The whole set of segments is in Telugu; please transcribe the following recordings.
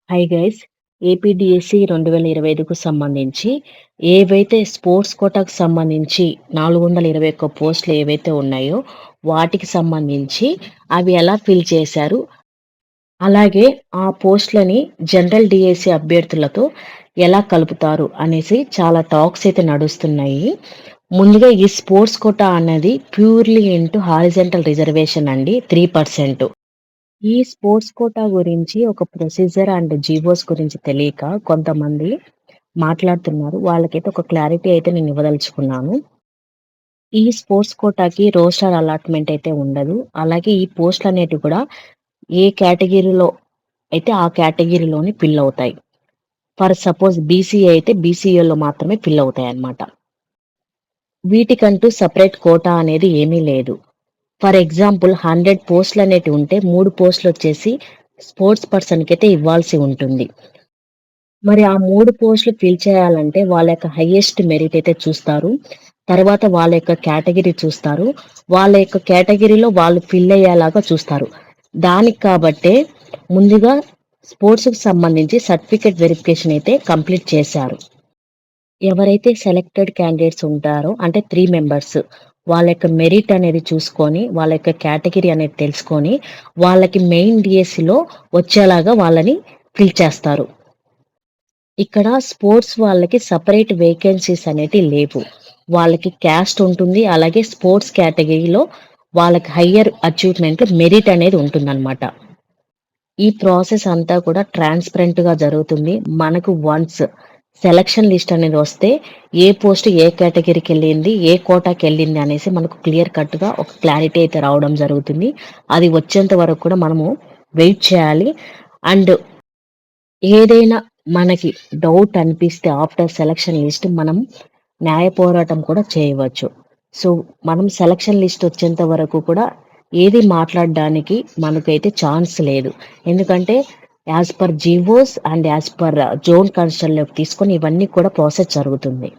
Hi guys. ఏపీడీఎస్సీ 2025కు సంబంధించి ఏవైతే స్పోర్ట్స్ కోటాకు సంబంధించి 421 పోస్టులు ఏవైతే ఉన్నాయో వాటికి సంబంధించి అవి ఎలా ఫిల్ చేశారు? అలాగే ఆ పోస్టులని జనరల్ డీఎస్సీ అభ్యర్థులతో ఎలా కలుపుతారు అనేసి చాలా టాక్స్ అయితే నడుస్తున్నాయి. ముందుగా ఈ స్పోర్ట్స్ కోటా అన్నది ప్యూర్‌లీ ఇంటూ హారిజాంటల్ రిజర్వేషన్ అండి 3%. ఈ స్పోర్ట్స్ కోటా గురించి ఒక ప్రొసీజర్ అండ్ జీవోస్ గురించి తెలియక కొంతమంది మాట్లాడుతున్నారు. వాళ్ళకైతే ఒక క్లారిటీ అయితే నేను ఇవ్వదలుచుకున్నాను. ఈ స్పోర్ట్స్ కోటాకి రోస్టర్ అలాట్‌మెంట్ అయితే ఉండదు. అలాగే ఈ పోస్టులనేటివి కూడా ఏ కేటగిరీలో అయితే ఆ కేటగిరీలోనే ఫిల్ అవుతాయి. ఫర్ సపోజ్ బీసీఏ అయితే బీసీఏలో మాత్రమే ఫిల్ అవుతాయన్నమాట. వీటికంటూ సెపరేట్ కోటా అనేది ఏమీ లేదు. ఫర్ ఎగ్జాంపుల్ 100 పోస్టులనేటివి ఉంటే 3 పోస్టులొచ్చేసి స్పోర్ట్స్ పర్సన్‌కైతే ఇవ్వాల్సి ఉంటుంది. మరి ఆ 3 పోస్టులు ఫిల్ చేయాలంటే వాళ్ళ యొక్క హైయెస్ట్ మెరిట్ అయితే చూస్తారు. తర్వాత వాళ్ళ యొక్క కేటగిరీ చూస్తారు. వాళ్ళ యొక్క కేటగిరీలో వాళ్ళు ఫిల్ అయ్యేలాగా చూస్తారు. దానికి కాబట్టే ముందుగా స్పోర్ట్స్‌కి సంబంధించి సర్టిఫికేట్ వెరిఫికేషన్ అయితే కంప్లీట్ చేశారు. ఎవరైతే సెలెక్టెడ్ క్యాండిడేట్స్ ఉంటారో అంటే 3 మెంబర్స్ వాళ్ళ యొక్క మెరిట్ అనేది చూసుకొని, వాళ్ళ యొక్క కేటగిరీ అనేది తెలుసుకొని, వాళ్ళకి మెయిన్ డీఎస్సీలో వచ్చేలాగా వాళ్ళని ఫిల్ చేస్తారు. ఇక్కడ స్పోర్ట్స్ వాళ్ళకి సెపరేట్ వేకెన్సీస్ అనేటివి లేవు. వాళ్ళకి క్యాస్ట్ ఉంటుంది. అలాగే స్పోర్ట్స్ కేటగిరీలో వాళ్ళకి హయ్యర్ అచీవ్‌మెంట్ మెరిట్ అనేది ఉంటుందన్నమాట. ఈ ప్రాసెస్ అంతా కూడా ట్రాన్స్‌పరెంట్‌గా జరుగుతుంది. మనకు వన్స్ సెలక్షన్ లిస్ట్ అనేది వస్తే ఏ పోస్ట్ ఏ కేటగిరీకెళ్ళింది, ఏ కోటాకెళ్ళింది అనేసి మనకు క్లియర్ కట్‌గా ఒక క్లారిటీ అయితే రావడం జరుగుతుంది. అది వచ్చేంత వరకు కూడా మనము వెయిట్ చేయాలి. అండ్ ఏదైనా మనకి డౌట్ అనిపిస్తే ఆఫ్టర్ సెలక్షన్ లిస్ట్ మనం న్యాయ పోరాటం కూడా చేయవచ్చు. సో, మనం సెలక్షన్ లిస్ట్ వచ్చేంత వరకు కూడా ఏది మాట్లాడడానికి మనకైతే ఛాన్స్ లేదు. ఎందుకంటే as per GOs and as per zone కన్స్ట్రక్ట్‌లోకి తీసుకొని ఇవన్నీ కూడా ప్రాసెస్ జరుగుతుంది.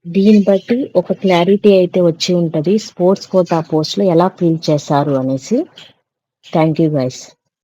దీన్ని బట్టి ఒక క్లారిటీ అయితే వచ్చి ఉంటది. స్పోర్ట్స్ కోటా పోస్ట్‌లో ఎలా ఫిల్ చేశారు అనేసి. Thank you guys.